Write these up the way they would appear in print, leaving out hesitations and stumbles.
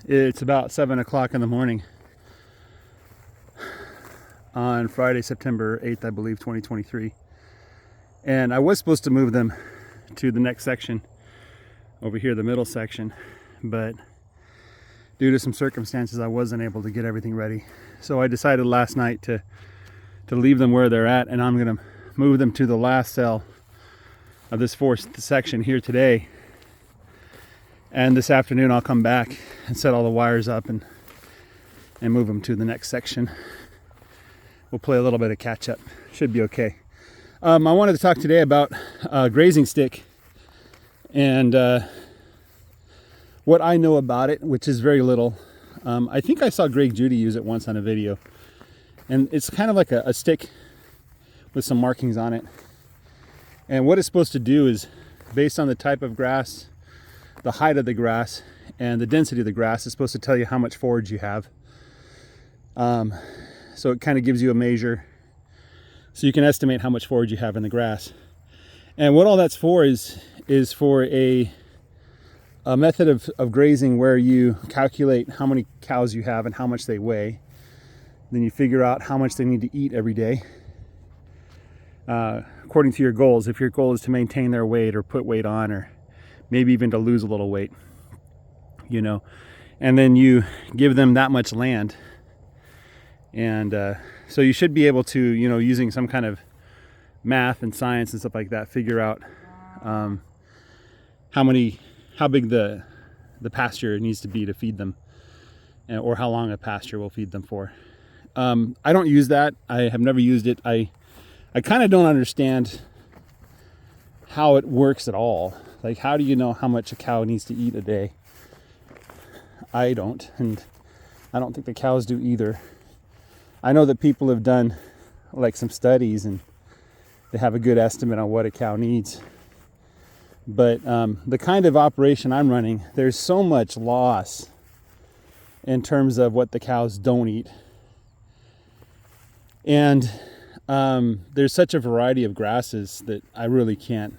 It's about 7 o'clock in the morning on Friday, September 8th, I believe, 2023. And I was supposed to move them to the next section over here, the middle section, but due to some circumstances, I wasn't able to get everything ready. So I decided last night to leave them where they're at, and I'm gonna move them to the last cell of this fourth section here today. And this afternoon I'll come back and set all the wires up and move them to the next section. We'll play a little bit of catch up. Should be okay. I wanted to talk today about grazing stick and what I know about it, which is very little. I think I saw Greg Judy use it once on a video. And it's kind of like a stick with some markings on it. And what it's supposed to do is, based on the type of grass, the height of the grass, and the density of the grass, is supposed to tell you how much forage you have. So it kind of gives you a measure so you can estimate how much forage you have in the grass. And what all that's for is for a method of grazing where you calculate how many cows you have and how much they weigh. Then you figure out how much they need to eat every day according to your goals. If your goal is to maintain their weight or put weight on, or maybe even to lose a little weight, you know, and then you give them that much land. And so you should be able to, you know, using some kind of math and science and stuff like that, figure out how big the pasture needs to be to feed them, or how long a pasture will feed them for. I don't use that. I have never used it. I kind of don't understand how it works at all. Like, how do you know how much a cow needs to eat a day? I don't, and I don't think the cows do either. I know that people have done like some studies and they have a good estimate on what a cow needs. But the kind of operation I'm running, there's so much loss in terms of what the cows don't eat. And there's such a variety of grasses that I really can't,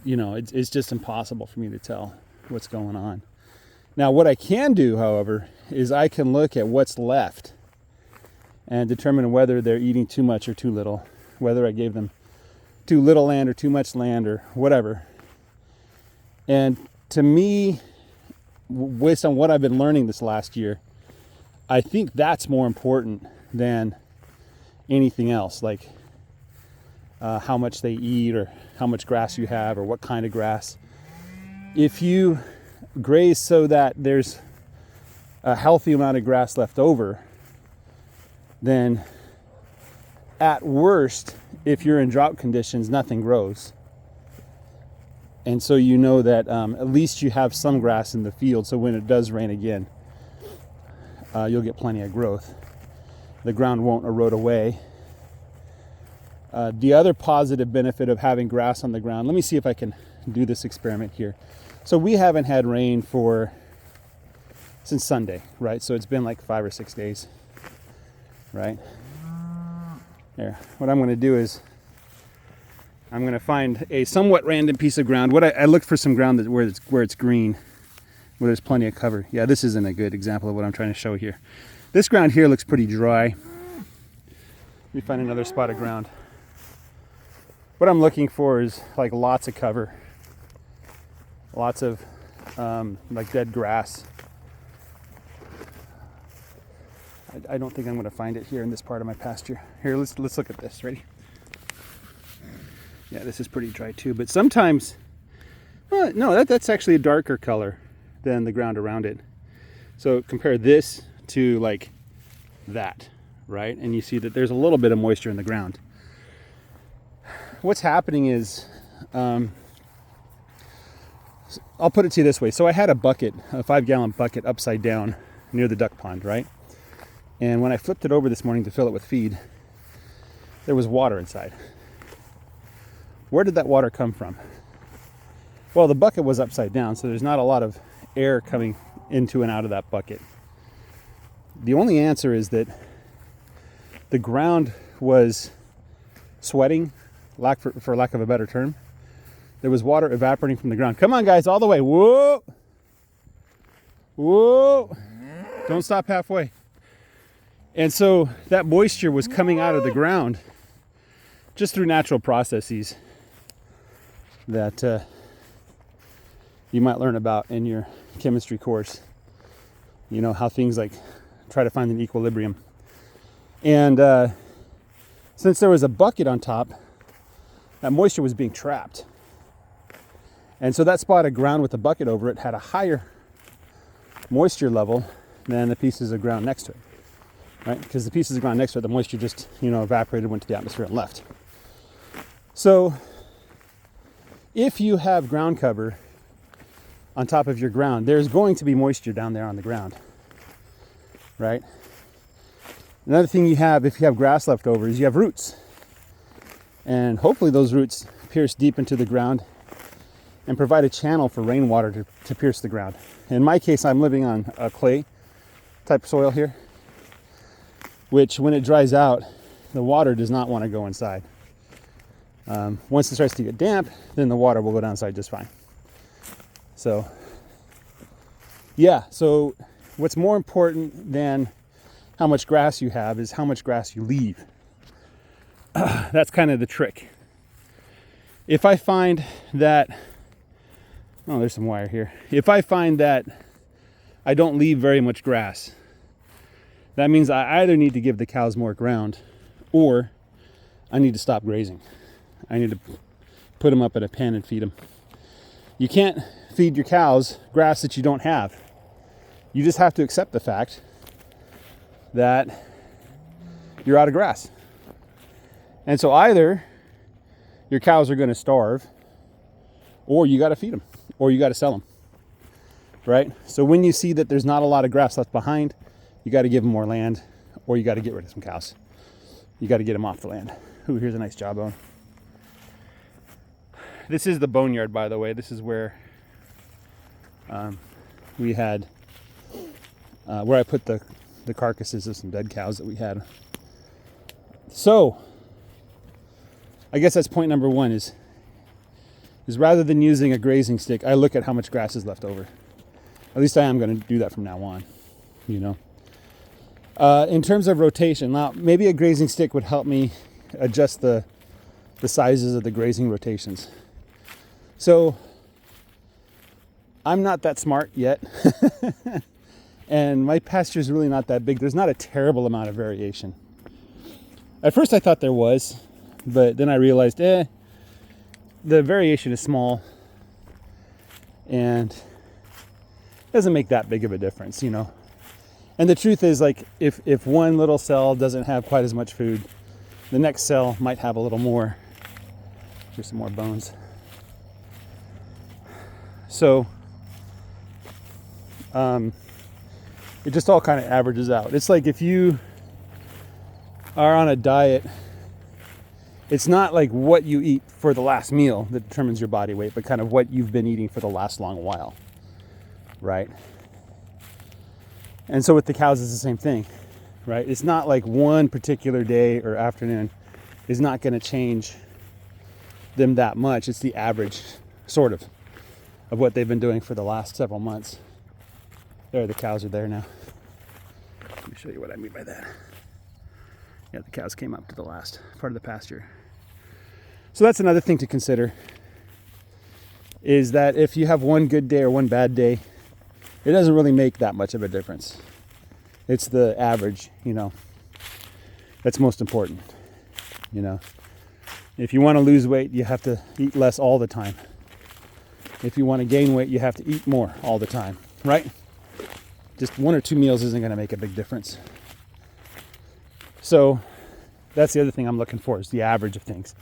you know, it's just impossible for me to tell what's going on. Now, what I can do, however, is I can look at what's left and determine whether they're eating too much or too little, whether I gave them too little land or too much land or whatever. And to me, based on what I've been learning this last year, I think that's more important than anything else, like how much they eat or how much grass you have or what kind of grass. If you graze so that there's a healthy amount of grass left over, then at worst, if you're in drought conditions, nothing grows. And so you know that at least you have some grass in the field, so when it does rain again, you'll get plenty of growth. The ground won't erode away. The other positive benefit of having grass on the ground, let me see if I can do this experiment here. So we haven't had rain since Sunday, right? So it's been like 5 or 6 days, right? There. What I'm going to do is I'm going to find a somewhat random piece of ground. I looked for some ground where it's green, where there's plenty of cover. Yeah, this isn't a good example of what I'm trying to show here. This ground here looks pretty dry. Let me find another spot of ground. What I'm looking for is like lots of cover, lots of like dead grass. I don't think I'm going to find it here in this part of my pasture. Here, let's look at this. Ready? Yeah, this is pretty dry too. But sometimes, no, that's actually a darker color than the ground around it. So compare this to like that, right? And you see that there's a little bit of moisture in the ground. What's happening is, I'll put it to you this way. So I had a 5-gallon bucket upside down near the duck pond, right? And when I flipped it over this morning to fill it with feed, there was water inside. Where did that water come from? Well, the bucket was upside down, so there's not a lot of air coming into and out of that bucket. The only answer is that the ground was sweating, for lack of a better term. There was water evaporating from the ground. Come on, guys, all the way. Whoa! Whoa! Don't stop halfway. And so that moisture was coming out of the ground just through natural processes that you might learn about in your chemistry course. You know, how things like try to find an equilibrium. And since there was a bucket on top, that moisture was being trapped. And so that spot of ground with the bucket over it had a higher moisture level than the pieces of ground next to it, right? Because the pieces of ground next to it, the moisture just, evaporated, went to the atmosphere and left. So if you have ground cover on top of your ground, there's going to be moisture down there on the ground, right? Another thing you have, if you have grass left over, is you have roots. And hopefully those roots pierce deep into the ground and provide a channel for rainwater to pierce the ground. In my case, I'm living on a clay type soil here, which when it dries out, the water does not want to go inside. Once it starts to get damp, then the water will go down inside just fine. So, yeah, so what's more important than how much grass you have is how much grass you leave. That's kind of the trick. If I find that, oh, there's some wire here. If I find that I don't leave very much grass, that means I either need to give the cows more ground or I need to stop grazing. I need to put them up in a pen and feed them. You can't feed your cows grass that you don't have. You just have to accept the fact that you're out of grass. And so either your cows are going to starve, or you got to feed them, or you got to sell them, right? So when you see that there's not a lot of grass left behind, you got to give them more land, or you got to get rid of some cows. You got to get them off the land. Ooh, here's a nice jawbone. This is the boneyard, by the way. This is where we had, where I put the carcasses of some dead cows that we had. So, I guess that's point number one is rather than using a grazing stick, I look at how much grass is left over. At least I am going to do that from now on, In terms of rotation, now maybe a grazing stick would help me adjust the sizes of the grazing rotations. So I'm not that smart yet. And my pasture is really not that big. There's not a terrible amount of variation. At first I thought there was, but then I realized, the variation is small and it doesn't make that big of a difference, And the truth is, like, if one little cell doesn't have quite as much food, the next cell might have a little more. Here's some more bones. So, it just all kind of averages out. It's like if you are on a diet, it's not like what you eat for the last meal that determines your body weight, but kind of what you've been eating for the last long while, right? And so with the cows, it's the same thing, right? It's not like one particular day or afternoon is not going to change them that much. It's the average, sort of what they've been doing for the last several months. There, the cows are there now. Let me show you what I mean by that. Yeah, the cows came up to the last part of the pasture. So that's another thing to consider, is that if you have one good day or one bad day, it doesn't really make that much of a difference. It's the average, that's most important, If you want to lose weight, you have to eat less all the time. If you want to gain weight, you have to eat more all the time, right? Just one or two meals isn't going to make a big difference. So that's the other thing I'm looking for, is the average of things.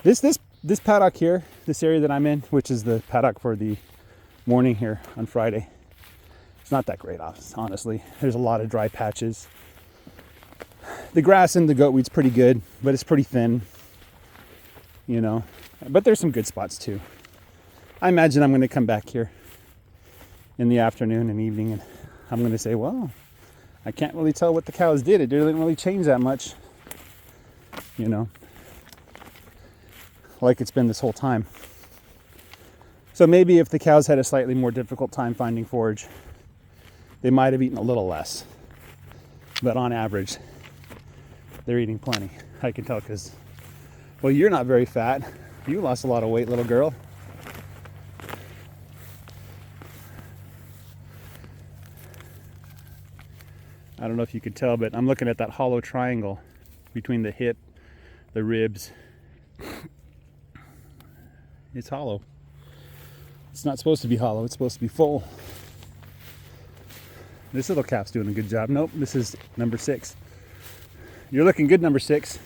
This paddock here, this area that I'm in, which is the paddock for the morning here on Friday, it's not that great, honestly. There's a lot of dry patches. The grass and the goat weed's pretty good, but it's pretty thin, But there's some good spots too. I imagine I'm going to come back here in the afternoon and evening, and I'm going to say, well, I can't really tell what the cows did. It didn't really change that much, like it's been this whole time. So maybe if the cows had a slightly more difficult time finding forage, they might have eaten a little less, but on average, they're eating plenty. I can tell because, well, you're not very fat. You lost a lot of weight, little girl. I don't know if you could tell, but I'm looking at that hollow triangle between the hip, the ribs. It's hollow. It's not supposed to be hollow, it's supposed to be full. This little calf's doing a good job. Nope, this is number 6. You're looking good, number 6.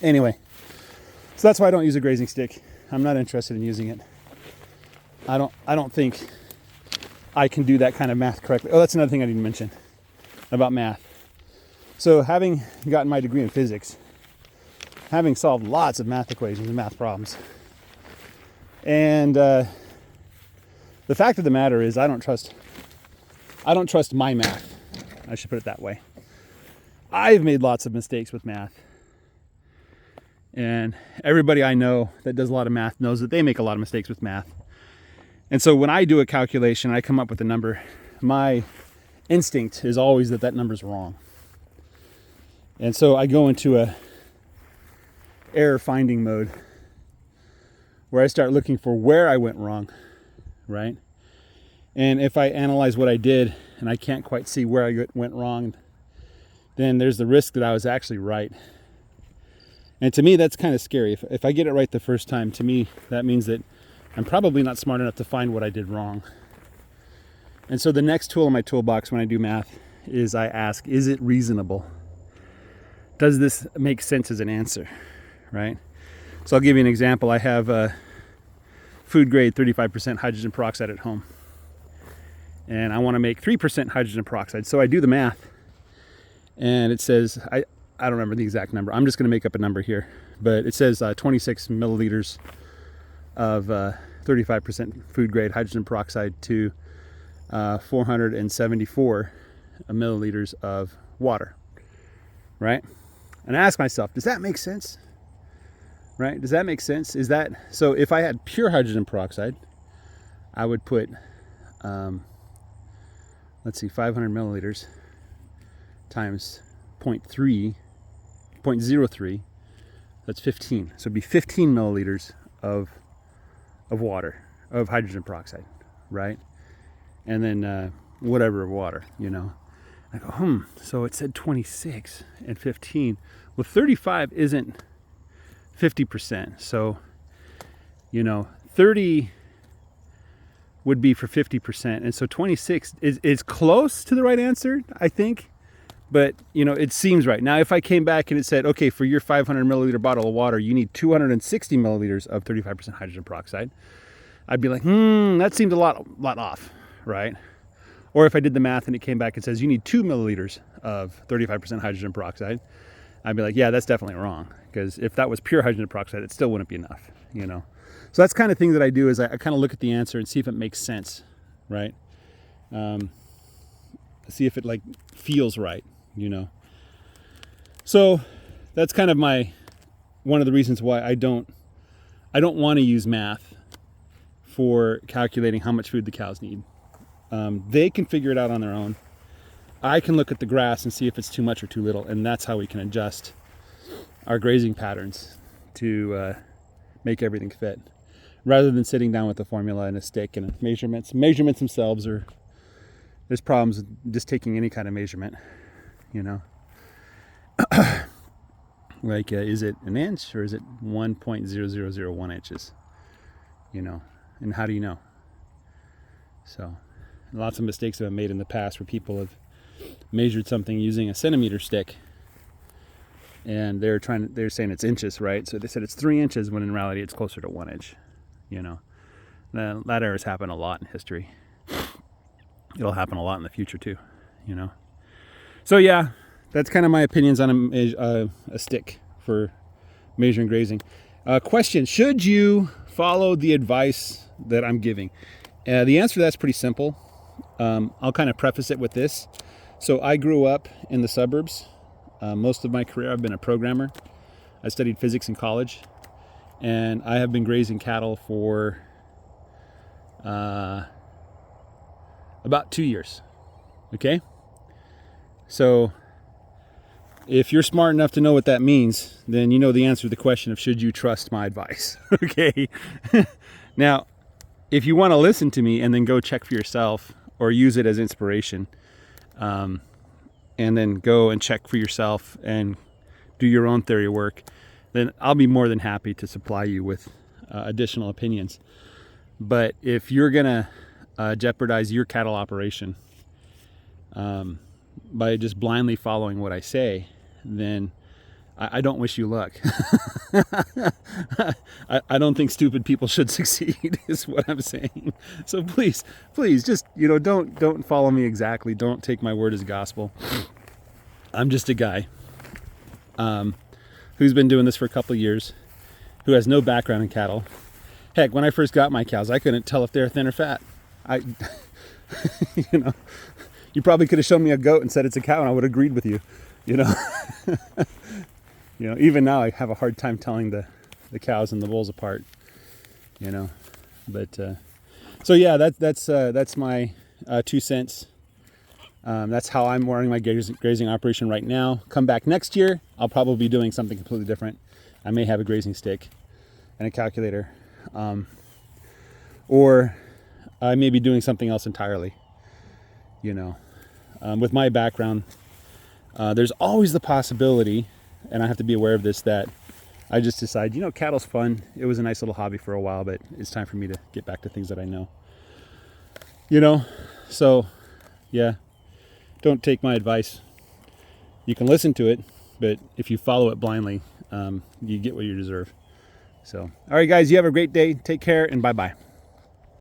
Anyway, so that's why I don't use a grazing stick. I'm not interested in using it. I don't think I can do that kind of math correctly. Oh, that's another thing I didn't mention about math. So having gotten my degree in physics, having solved lots of math equations and math problems, and the fact of the matter is I don't trust my math. I should put it that way. I've made lots of mistakes with math. And everybody I know that does a lot of math knows that they make a lot of mistakes with math. And so when I do a calculation, I come up with a number, my instinct is always that that number's wrong. And so I go into a error finding mode where I start looking for where I went wrong, right? And if I analyze what I did and I can't quite see where I went wrong, then there's the risk that I was actually right. And to me, that's kind of scary. If I get it right the first time, to me, that means that I'm probably not smart enough to find what I did wrong. And so the next tool in my toolbox when I do math is I ask, is it reasonable? Does this make sense as an answer, right? So I'll give you an example. I have a food grade 35% hydrogen peroxide at home. And I want to make 3% hydrogen peroxide. So I do the math. And it says, I don't remember the exact number. I'm just going to make up a number here. But it says 26 milliliters of 35% food grade hydrogen peroxide to 474 milliliters of water, right? And I ask myself, does that make sense? Right? Does that make sense? Is that, so if I had pure hydrogen peroxide, I would put, let's see, 500 milliliters times 0.03, that's 15. So it'd be 15 milliliters of water, of hydrogen peroxide, right? And then whatever water, you know. I go, so it said 26 and 15. Well, 35 isn't 50%. So, you know, 30 would be for 50%. And so 26 is close to the right answer, I think. But, you know, it seems right. Now, if I came back and it said, okay, for your 500 milliliter bottle of water, you need 260 milliliters of 35% hydrogen peroxide, I'd be like, that seems a lot off, right? Or if I did the math and it came back and says you need 2 milliliters of 35% hydrogen peroxide, I'd be like, yeah, that's definitely wrong. Because if that was pure hydrogen peroxide, it still wouldn't be enough, you know? So that's kind of thing that I do is I kind of look at the answer and see if it makes sense, right? See if it like feels right, you know? So that's kind of one of the reasons why I don't want to use math for calculating how much food the cows need. They can figure it out on their own. I can look at the grass and see if it's too much or too little, and that's how we can adjust our grazing patterns to make everything fit, rather than sitting down with a formula and a stick and measurements. Measurements themselves there's problems with just taking any kind of measurement, you know. Like, is it an inch or is it 1.0001 inches? You know, and how do you know? So, lots of mistakes have been made in the past where people have measured something using a centimeter stick, and they're saying it's inches, right? So they said it's 3 inches when in reality it's closer to 1 inch. You know, that errors happen a lot in history. It'll happen a lot in the future too. You know, so yeah, that's kind of my opinions on a stick for measuring grazing. Question: should you follow the advice that I'm giving? The answer to that's pretty simple. I'll kind of preface it with this. So I grew up in the suburbs. Most of my career I've been a programmer. I studied physics in college, and I have been grazing cattle for About 2 years. Okay? So if you're smart enough to know what that means, then you know the answer to the question of should you trust my advice. Okay? Now, if you want to listen to me and then go check for yourself or use it as inspiration, and then go and check for yourself and do your own theory work, then I'll be more than happy to supply you with additional opinions. But if you're gonna jeopardize your cattle operation by just blindly following what I say, then I don't wish you luck. I don't think stupid people should succeed, is what I'm saying. So please, just, don't follow me exactly. Don't take my word as gospel. I'm just a guy who's been doing this for a couple of years, who has no background in cattle. Heck, when I first got my cows, I couldn't tell if they're thin or fat. You probably could have shown me a goat and said it's a cow, and I would have agreed with you. Even now I have a hard time telling the cows and the bulls apart. But so yeah, that's my 2 cents. That's how I'm running my grazing operation right now. Come back next year, I'll probably be doing something completely different. I may have a grazing stick and a calculator, or I may be doing something else entirely. With my background, there's always the possibility, and I have to be aware of this, that I just decide, cattle's fun. It was a nice little hobby for a while, but it's time for me to get back to things that I know. So yeah, don't take my advice. You can listen to it, but if you follow it blindly, you get what you deserve. So, all right, guys, you have a great day. Take care, and bye-bye.